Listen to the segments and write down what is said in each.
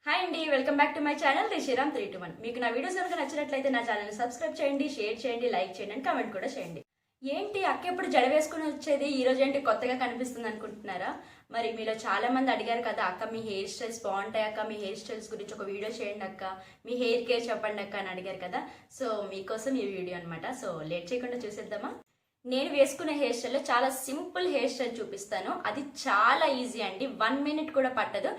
Hi అండి, welcome back to my channel Sriram 321. మీకు నా వీడియోస్ కనుక నచ్చినట్లయితే నా ఛానల్ని సబ్స్క్రైబ్ చేయండి, షేర్ చేయండి, లైక్ చేయండి అండ్ కామెంట్ కూడా చేయండి. ఏంటి అక్క ఎప్పుడు జడ వేసుకుని వచ్చేది, ఈ రోజు ఏంటి కొత్తగా కనిపిస్తుంది అనుకుంటున్నారా? మరి మీలో చాలా మంది అడిగారు కదా, అక్క మీ హెయిర్ స్టైల్స్ బాగుంటాయి అక్క, మీ హెయిర్ స్టైల్స్ గురించి ఒక వీడియో చేయండి అక్క, మీ హెయిర్ కేర్ చెప్పండి అక్క అని అడిగారు కదా. సో మీకోసం ఈ వీడియో అనమాట. సో లేట్ చేయకుండా చూసేద్దామా. నేను వేసుకునే హెయిర్ స్టైల్లో చాలా సింపుల్ హెయిర్ స్టైల్ చూపిస్తాను. అది చాలా ఈజీ అండి, 1 మినిట్ కూడా పట్టదు.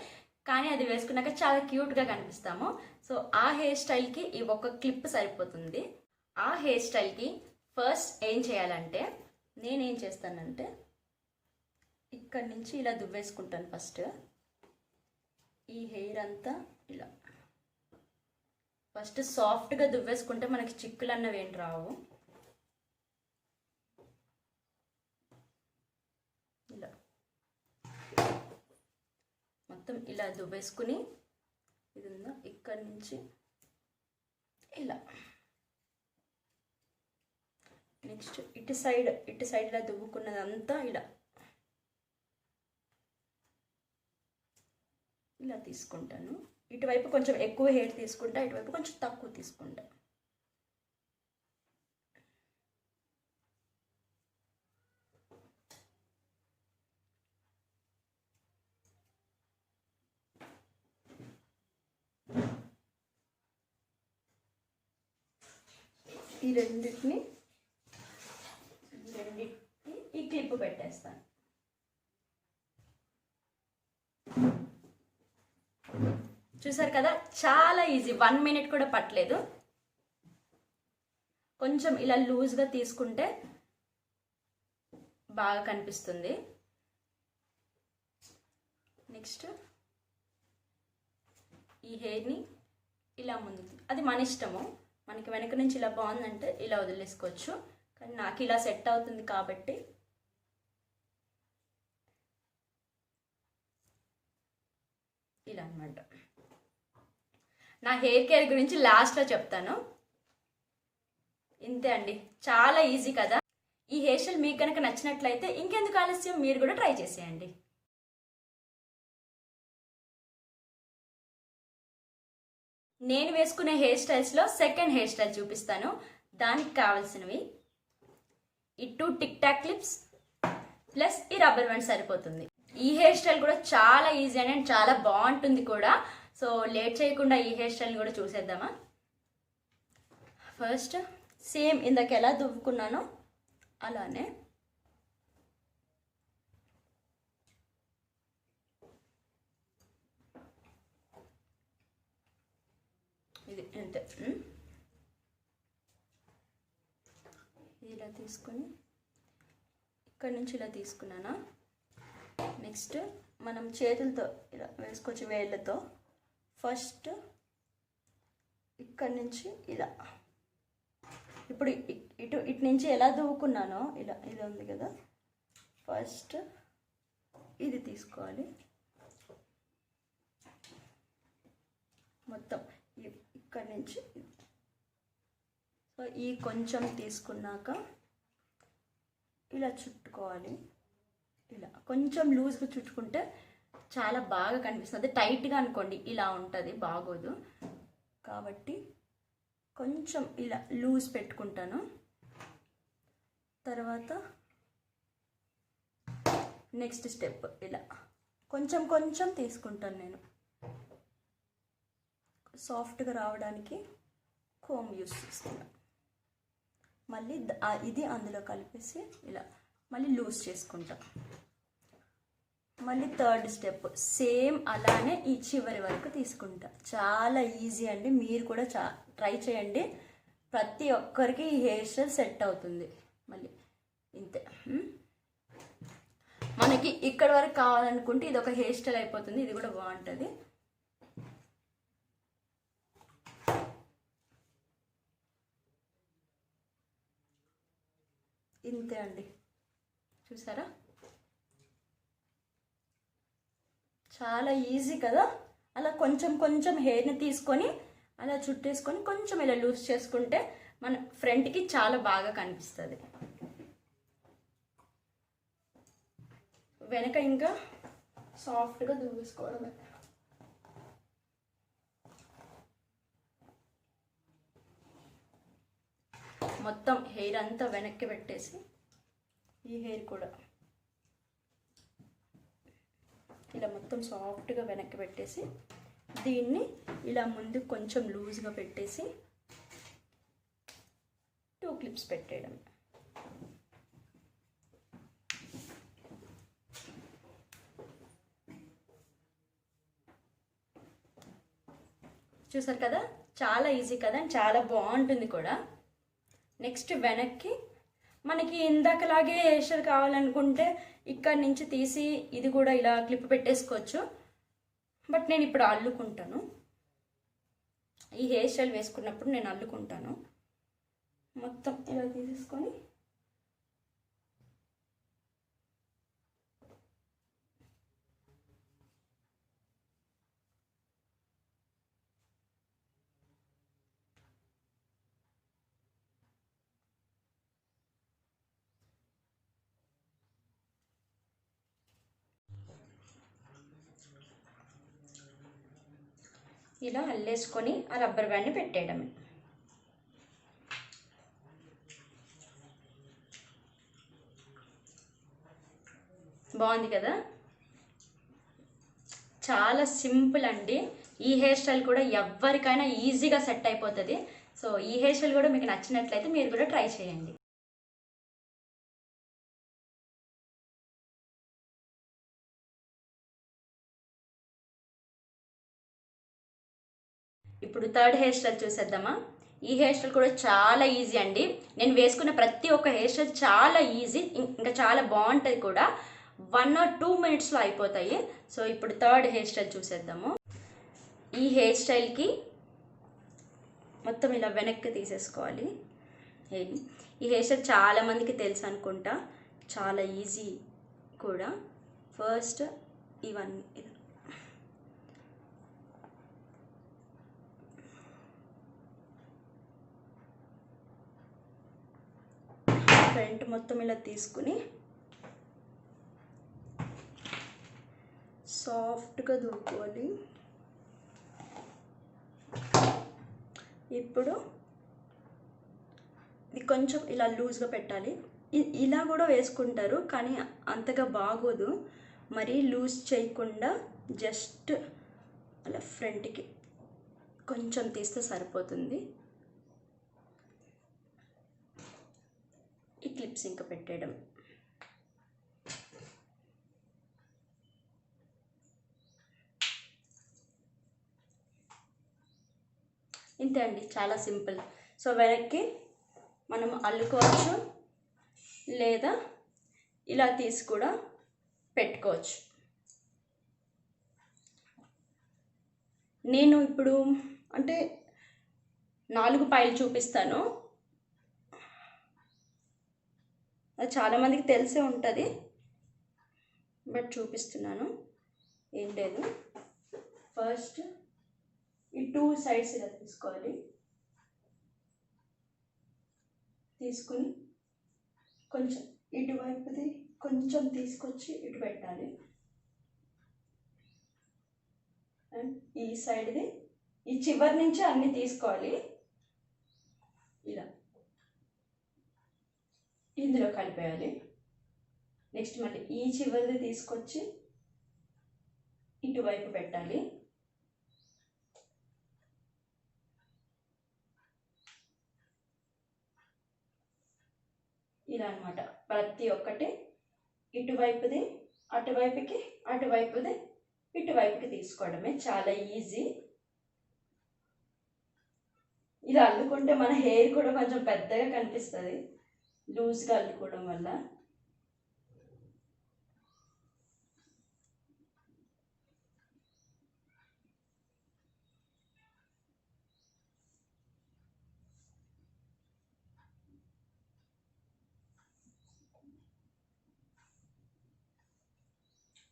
కానీ అది వేసుకున్నాక చాలా క్యూట్గా కనిపిస్తాము. సో ఆ హెయిర్ స్టైల్కి ఈ ఒక క్లిప్ సరిపోతుంది. ఆ హెయిర్ స్టైల్కి ఫస్ట్ ఏం చేయాలంటే, నేనేం చేస్తానంటే ఇక్కడి నుంచి ఇలా దువ్వేసుకుంటాను. ఫస్ట్ ఈ హెయిర్ అంతా ఇలా ఫస్ట్ సాఫ్ట్గా దువ్వేసుకుంటే మనకి చిక్కులు అన్నవి ఏం రావు. ఇలా మొత్తం ఇలా దువ్వేసుకుని, ఇది ఉందా ఇక్కడి నుంచి ఇలా నెక్స్ట్ ఇటు సైడ్ ఇలా దువ్వుకున్నదంతా ఇలా తీసుకుంటాను. ఇటువైపు కొంచెం ఎక్కువ హెయిర్ తీసుకుంటా, ఇటువైపు కొంచెం తక్కువ తీసుకుంటా. ఈ రెండింటిని ఈ క్లిప్ పెట్టేస్తాను. చూసారు కదా, చాలా ఈజీ, 1 మినిట్ కూడా పట్టలేదు. కొంచెం ఇలా లూజ్గా తీసుకుంటే బాగా కనిపిస్తుంది. నెక్స్ట్ ఈ హెయిర్ని ఇలా ముందుకు, అది మన ఇష్టము, మనకి వెనక నుంచి ఇలా బాగుందంటే ఇలా వదిలేసుకోవచ్చు. కానీ నాకు ఇలా సెట్ అవుతుంది కాబట్టి ఇలా అన్నమాట. నా హెయిర్ కేర్ గురించి లాస్ట్లో చెప్తాను. ఇంతే అండి, చాలా ఈజీ కదా. ఈ హెయిర్ స్టైల్ మీకు కనుక నచ్చినట్లయితే ఇంకెందుకు ఆలస్యం, మీరు కూడా ట్రై చేసేయండి. నేను వేసుకునే హెయిర్ స్టైల్స్లో సెకండ్ హెయిర్ స్టైల్ చూపిస్తాను. దానికి కావాల్సినవి ఈ 2 టిక్ టాక్ క్లిప్స్ ప్లస్ ఈ రబ్బర్ బ్యాండ్ సరిపోతుంది. ఈ హెయిర్ స్టైల్ కూడా చాలా ఈజీ అండ్ చాలా బాగుంటుంది కూడా. సో లేట్ చేయకుండా ఈ హెయిర్ స్టైల్ కూడా చూసేద్దామా. ఫస్ట్ సేమ్ ఇందాక ఎలా దువ్వుకున్నానో అలానే ఇది అంతే. ఇలా తీసుకొని ఇక్కడ నుంచి ఇలా తీసుకున్నానా. నెక్స్ట్ మనం చేతులతో ఇలా వేసుకోవచ్చు, వేళ్ళతో. ఫస్ట్ ఇక్కడ నుంచి ఇలా, ఇప్పుడు ఇటు నుంచి ఎలా దువ్వుకున్నానో ఇలా, ఇది ఉంది కదా, ఫస్ట్ ఇది తీసుకోవాలి మొత్తం ఇక్కడ నుంచి. సో ఈ కొంచెం తీసుకున్నాక ఇలా చుట్టుకోవాలి. ఇలా కొంచెం లూజ్గా చుట్టుకుంటే చాలా బాగా కనిపిస్తుంది. టైట్గా అనుకోండి ఇలా ఉంటుంది, బాగోదు. కాబట్టి కొంచెం ఇలా లూజ్ పెట్టుకుంటాను. తర్వాత నెక్స్ట్ స్టెప్ ఇలా కొంచెం కొంచెం తీసుకుంటాను నేను, సాఫ్ట్గా రావడానికి కోమ్ యూస్ చేస్తున్నాను. మళ్ళీ ఇది అందులో కలిపేసి ఇలా మళ్ళీ లూజ్ చేసుకుంటాం. మళ్ళీ థర్డ్ స్టెప్ సేమ్ అలానే ఈ చివరి వరకు తీసుకుంటా. చాలా ఈజీ అండి, మీరు కూడా ట్రై చేయండి. ప్రతి ఒక్కరికి ఈ హెయిర్ స్టైల్ సెట్ అవుతుంది. మళ్ళీ ఇంతే. మనకి ఇక్కడ వరకు కావాలనుకుంటే ఇది ఒక హెయిర్ స్టైల్ అయిపోతుంది. ఇది కూడా బాగుంటుంది. ఇంతే అండి, చూసారా, చాలా ఈజీ కదా. అలా కొంచెం కొంచెం హెయిర్ని తీసుకొని అలా చుట్టేసుకొని కొంచెం ఇలా లూజ్ చేసుకుంటే మన ఫ్రంట్కి చాలా బాగా కనిపిస్తుంది. వెనక ఇంకా సాఫ్ట్గా దువ్వేసుకోవడమే. మొత్తం హెయిర్ అంతా వెనక్కి పెట్టేసి ఈ హెయిర్ కూడా ఇలా మొత్తం సాఫ్ట్గా వెనక్కి పెట్టేసి దీన్ని ఇలా ముందు కొంచెం లూజ్గా పెట్టేసి 2 క్లిప్స్ పెట్టేయడం. చూసారు కదా, చాలా ఈజీ కదా, చాలా బాగుంటుంది కూడా. నెక్స్ట్ వెనక్కి మనకి ఇందాకలాగే హెయిర్ స్టైల్ కావాలనుకుంటే ఇక్కడ నుంచి తీసి ఇది కూడా ఇలా క్లిప్ పెట్టేసుకోవచ్చు. బట్ నేను ఇప్పుడు అల్లుకుంటాను. ఈ హెయిర్ స్టైల్ వేసుకున్నప్పుడు నేను అల్లుకుంటాను. మొత్తం ఇలా తీసేసుకొని ఇలా అల్లేసుకొని ఆ రబ్బర్ బ్యాండ్ని పెట్టేయడమే. బాగుంది కదా, చాలా సింపుల్ అండి. ఈ హెయిర్ స్టైల్ కూడా ఎవరికైనా ఈజీగా సెట్ అయిపోతుంది. సో ఈ హెయిర్ స్టైల్ కూడా మీకు నచ్చినట్లయితే మీరు కూడా ట్రై చేయండి. ఇప్పుడు థర్డ్ హెయిర్ స్టైల్ చూసేద్దామా. ఈ హెయిర్ స్టైల్ కూడా చాలా ఈజీ అండి. నేను వేసుకున్న ప్రతి ఒక్క హెయిర్ స్టైల్ చాలా ఈజీ, ఇంకా చాలా బాగుంటుంది కూడా. 1 or 2 మినిట్స్లో అయిపోతాయి. సో ఇప్పుడు థర్డ్ హెయిర్ స్టైల్ చూసేద్దాము. ఈ హెయిర్ స్టైల్కి మొత్తం ఇలా వెనక్కి తీసేసుకోవాలి. ఈ హెయిర్ స్టైల్ చాలామందికి తెలుసు అనుకుంటా, చాలా ఈజీ కూడా. ఫస్ట్ ఇవన్నీ ఇలా ఫ్రంట్ మొత్తం ఇలా తీసుకుని సాఫ్ట్గా దూకోవాలి. ఇప్పుడు ఇది కొంచెం ఇలా లూజ్గా పెట్టాలి. ఇలా కూడా వేసుకుంటారు కానీ అంతగా బాగోదు. మరీ లూజ్ చేయకుండా జస్ట్ అలా ఫ్రంట్కి కొంచెం తీస్తే సరిపోతుంది. ఈ క్లిప్స్ ఇంకా పెట్టేయడం. ఇంతే అండి, చాలా సింపుల్. సో వెనక్కి మనం అల్లుకోవచ్చు లేదా ఇలా తీసి కూడా పెట్టుకోవచ్చు. నేను ఇప్పుడు అంటే 4 పాయలు చూపిస్తాను. అది చాలామందికి తెలిసే ఉంటుంది, బట్ చూపిస్తున్నాను, ఏం లేదు. ఫస్ట్ ఈ 2 సైడ్స్ ఇలా తీసుకోవాలి. తీసుకుని కొంచెం ఇటువైపుది కొంచెం తీసుకొచ్చి ఇటు పెట్టాలి. అండ్ ఈ సైడ్ది ఈ చివరి నుంచి అన్నీ తీసుకోవాలి. ఇలా ఇందులో కలిపేయాలి. నెక్స్ట్ మళ్ళీ ఈ చివరిది తీసుకొచ్చి ఇటువైపు పెట్టాలి. ఇలా అన్నమాట. ప్రతి ఒక్కటి ఇటువైపుది అటువైపుకి, అటువైపుది ఇటువైపుకి తీసుకోవడమే. చాలా ఈజీ. ఇలా అల్లుకుంటే మన హెయిర్ కూడా కొంచెం పెద్దగా కనిపిస్తుంది లూజ్గా అల్లుకోవడం వల్ల.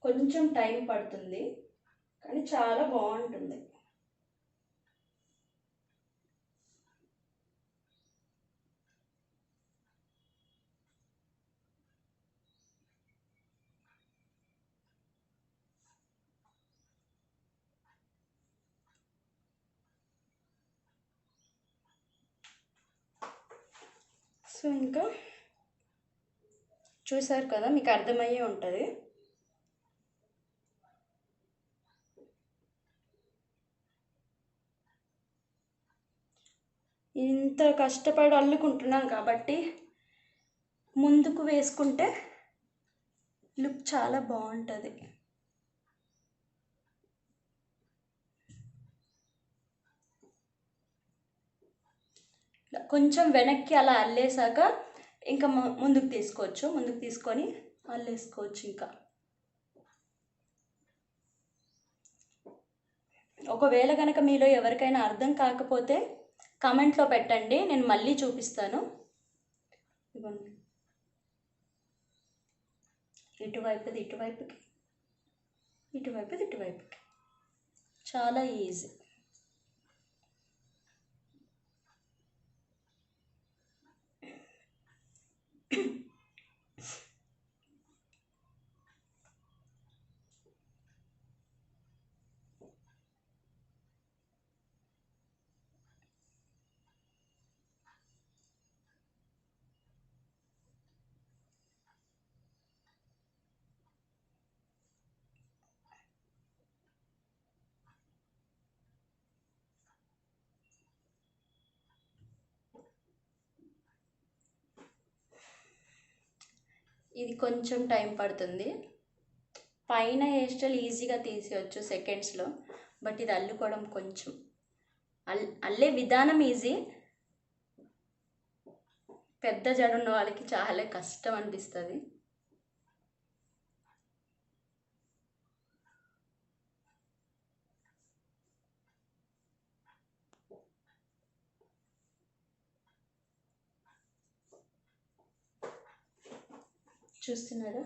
కొంచెం టైం పడుతుంది కానీ చాలా బాగుంటుంది. సో ఇంకా చూసారు కదా, మీకు అర్థమయ్యే ఉంటుంది. ఇంత కష్టపడి అల్లుకుంటున్నాం కాబట్టి ముందుకు వేసుకుంటే లుక్ చాలా బాగుంటుంది. కొంచెం వెనక్కి అలా అల్లేసాక ఇంకా ముందుకు తీసుకోవచ్చు. ముందుకు తీసుకొని అల్లేసుకోవచ్చు. ఇంకా ఒకవేళ కనుక మీలో ఎవరికైనా అర్థం కాకపోతే కామెంట్లో పెట్టండి, నేను మళ్ళీ చూపిస్తాను. ఇటువైపుది ఇటువైపుకి, ఇటువైపుది ఇటువైపుకి, చాలా ఈజీ. ఇది కొంచెం టైం పడుతుంది. పైన హెయిర్ స్టైల్ ఈజీగా తీసేయచ్చు సెకండ్స్లో, బట్ ఇది అల్లుకోవడం కొంచెం అల్లే విధానం ఈజీ. పెద్ద జడ ఉన్న వాళ్ళకి చాలా కష్టం అనిపిస్తుంది. చూస్తున్నారా?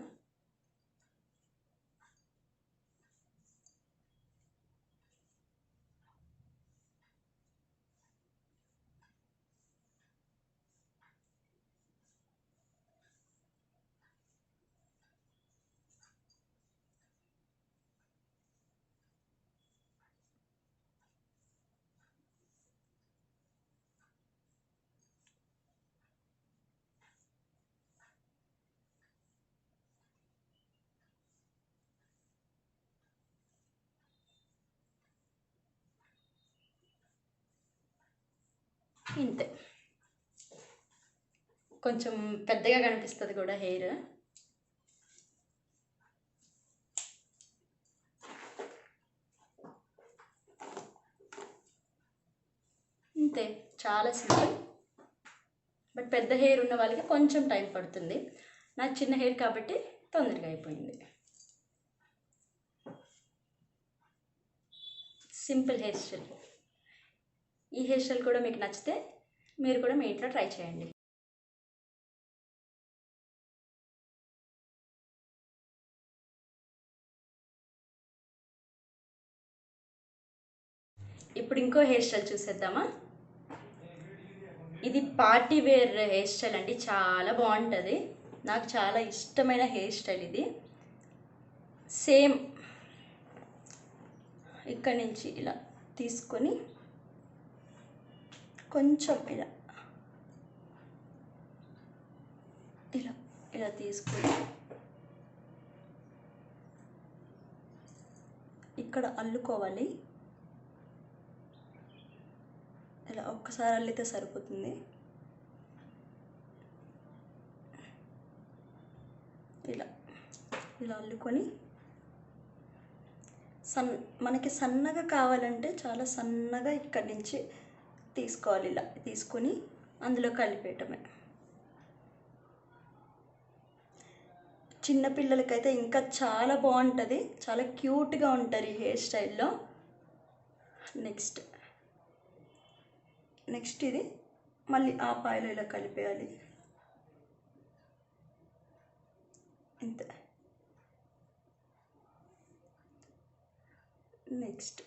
ఇంతే, కొంచెం పెద్దగా కనిపిస్తుంది కూడా హెయిర్. ఇంతే, చాలా సింపుల్. బట్ పెద్ద హెయిర్ ఉన్న వాళ్ళకి కొంచెం టైం పడుతుంది. నాకు చిన్న హెయిర్ కాబట్టి తొందరగా అయిపోయింది. Simple hair style. ఈ హెయిర్ స్టైల్ కూడా మీకు నచ్చితే మీరు కూడా మీ ఇంట్లో ట్రై చేయండి. ఇప్పుడు ఇంకో హెయిర్ స్టైల్ చూసేద్దామా? ఇది పార్టీ వేర్ హెయిర్ స్టైల్ అండి, చాలా బాగుంటుంది. నాకు చాలా ఇష్టమైన హెయిర్ స్టైల్ ఇది. సేమ్ ఇక్కడి నుంచి ఇలా తీసుకొని కొంచెం ఇలా ఇలా ఇలా తీసుకొని ఇక్కడ అల్లుకోవాలి. ఇలా ఒక్కసారి అల్లితే సరిపోతుంది. ఇలా ఇలా అల్లుకొని మనకి సన్నగా కావాలంటే చాలా సన్నగా ఇక్కడి నుంచి తీసుకోవాలి. ఇలా తీసుకొని అందులో కలిపేయటమే. చిన్నపిల్లలకైతే ఇంకా చాలా బాగుంటుంది, చాలా క్యూట్గా ఉంటారు ఈ హెయిర్ స్టైల్లో. నెక్స్ట్ ఇది మళ్ళీ ఆ పాయలో ఇలా కలిపేయాలి. ఇంతే. నెక్స్ట్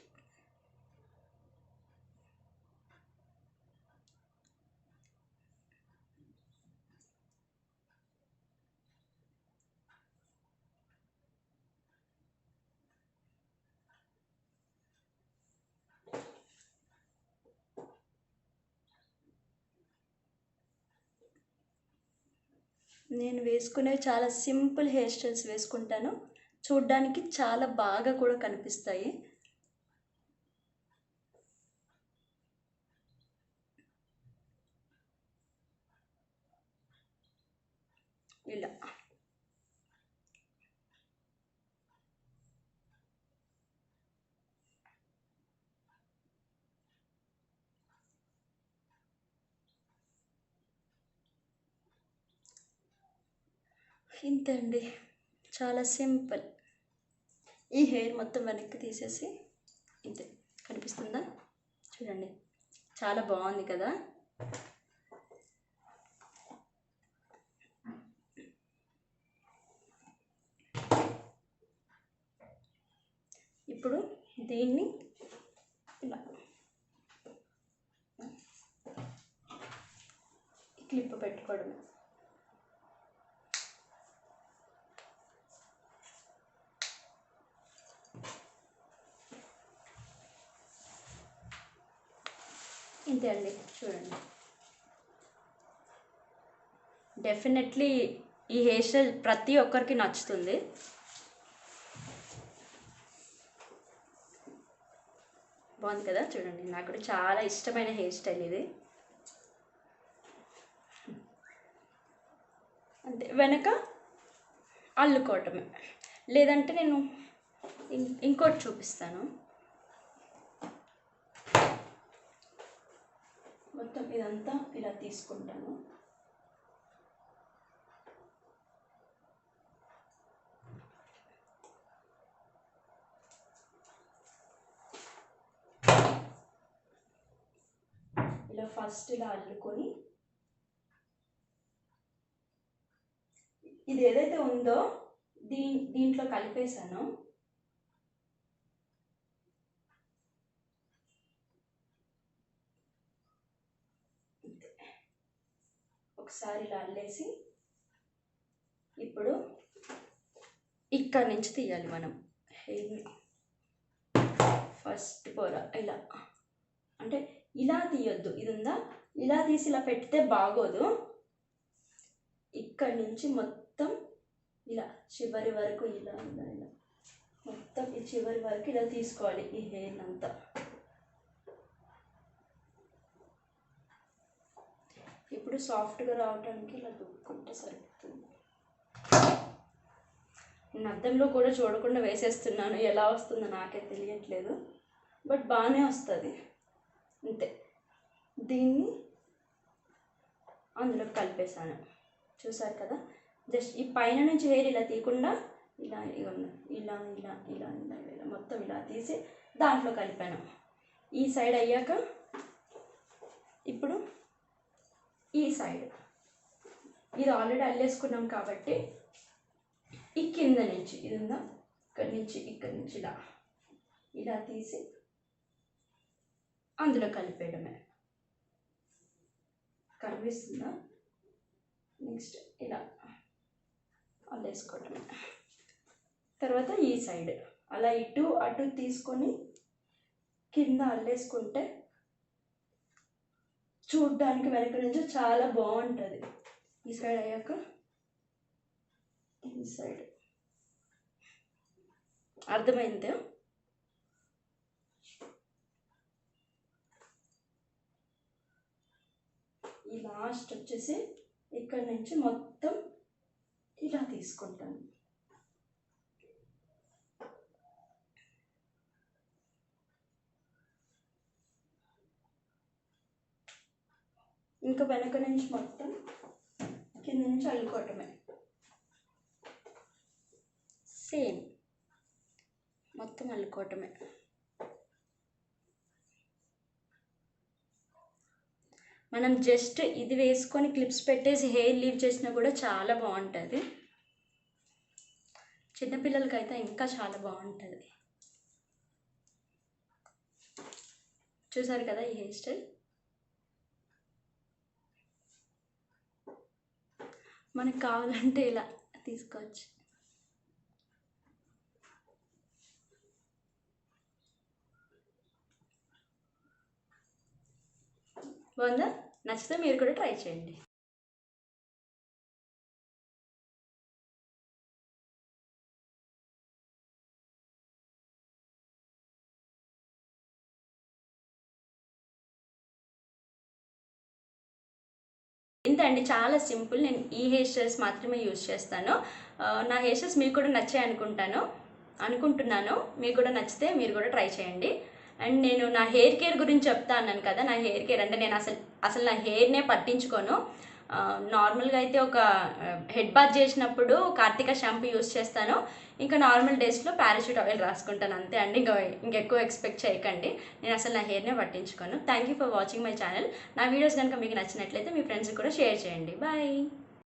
నేను వేసుకునే చాలా సింపుల్ హెయిర్ స్టైల్స్ వేసుకుంటాను, చూడ్డానికి చాలా బాగా కూడా కనిపిస్తాయి. ఇలా ఇంతే అండి, చాలా సింపుల్. ఈ హెయిర్ మొత్తం వెనక్కి తీసేసి ఇంతే, కనిపిస్తుందా? చూడండి, చాలా బాగుంది కదా. ఇప్పుడు దీన్ని ఇలా క్లిప్ పెట్టుకోవడం. ఇంతే అండి, చూడండి. డెఫినెట్లీ ఈ హెయిర్ స్టైల్ ప్రతి ఒక్కరికి నచ్చుతుంది. బాగుంది కదా, చూడండి. నాకు కూడా చాలా ఇష్టమైన హెయిర్ స్టైల్ ఇది. అంతే, వెనక అల్లుకోవటమే. లేదంటే నేను ఇంకోటి చూపిస్తాను. మొత్తం ఇదంతా ఇలా తీసుకుంటాను. ఇలా ఫస్ట్ ఇలా అల్లుకొని ఇది ఏదైతే ఉందో దీంట్లో కలిపేసాను. ఒకసారి ఇలా అల్లేసి ఇప్పుడు ఇక్కడ నుంచి తీయాలి మనం హెయిర్ని. ఫస్ట్ పొర ఇలా, అంటే ఇలా తీయొద్దు, ఇది ఉందా, ఇలా తీసి ఇలా పెడితే బాగోదు. ఇక్కడ నుంచి మొత్తం ఇలా చివరి వరకు ఇలా ఇలా ఇలా మొత్తం ఈ చివరి వరకు ఇలా తీసుకోవాలి ఈ హెయిర్ అంతా. ఇప్పుడు సాఫ్ట్గా రావడానికి ఇలా దుక్కుంటే సరిపోతుంది. నేను అద్దంలో కూడా చూడకుండా వేసేస్తున్నాను, ఎలా వస్తుందో నాకే తెలియట్లేదు, బట్ బాగానే వస్తుంది. అంతే, దీన్ని అందులో కలిపేసాను. చూసారు కదా, జస్ట్ ఈ పైన నుంచి హెయిర్ ఇలా తీయకుండా ఇలా ఇలా ఇలా ఇలా ఇలా ఇలా మొత్తం ఇలా తీసి దాంట్లో కలిపాను. ఈ సైడ్ అయ్యాక ఇప్పుడు ఈ సైడ్ ఇది ఆల్రెడీ అల్లేసుకున్నాం కాబట్టి ఈ కింద నుంచి ఇది ఉందా, ఇక్కడి నుంచి ఇలా ఇలా తీసి అందులో కలిపేయడమే. కనిపిస్తుందా? నెక్స్ట్ ఇలా అల్లేసుకోవడమే. తర్వాత ఈ సైడ్ అలా ఇటు అటు తీసుకొని కింద అల్లేసుకుంటే చూడ్డానికి వెనక నుంచి చాలా బాగుంటుంది. ఈ సైడ్ అయ్యాక ఈ సైడ్. అర్థమైందా? ఈ లాస్ట్ వచ్చేసి ఇక్కడ నుంచి మొత్తం ఇలా తీసుకుంటాను. ఇంకా వెనక నుంచి మొత్తం కింద నుంచి అల్లుకోవటమే. సేమ్ మొత్తం అల్లుకోవటమే. మనం జస్ట్ ఇది వేసుకొని క్లిప్స్ పెట్టేసి హెయిర్ లీవ్ చేసినా కూడా చాలా బాగుంటుంది. చిన్నపిల్లలకైతే ఇంకా చాలా బాగుంటుంది. చూసారు కదా ఈ హెయిర్ స్టైల్. మనకు కావాలంటే ఇలా తీసుకోవచ్చు. బాగుందా? నచ్చితే మీరు కూడా ట్రై చేయండి. ఇంతే అండి, చాలా సింపుల్. నేను ఈ హెయిర్ స్టైల్స్ మాత్రమే యూజ్ చేస్తాను. నా హెయిర్ స్టైల్స్ మీకు కూడా నచ్చాయి అనుకుంటున్నాను. మీకు కూడా నచ్చితే మీరు కూడా ట్రై చేయండి. అండ్ నేను నా హెయిర్ కేర్ గురించి చెప్తా అన్నాను కదా, నా హెయిర్ కేర్ అంటే నేను అసలు నా హెయిర్నే పట్టించుకోను. నార్మల్గా అయితే ఒక హెడ్ బాత్ చేసినప్పుడు కార్తిక షాంపూ యూస్ చేస్తాను. ఇంకా నార్మల్ డేస్లో పారాషూట్ ఆయిల్ రాసుకుంటాను, అంతే అండి. ఇంకెక్కువ ఎక్స్పెక్ట్ చేయకండి. నేను అసలు నా హెయిర్నే పట్టించుకోను. Thank you for watching my channel. నా వీడియోస్ కనుక మీకు నచ్చినట్లయితే మీ ఫ్రెండ్స్కి కూడా షేర్ చేయండి. బాయ్.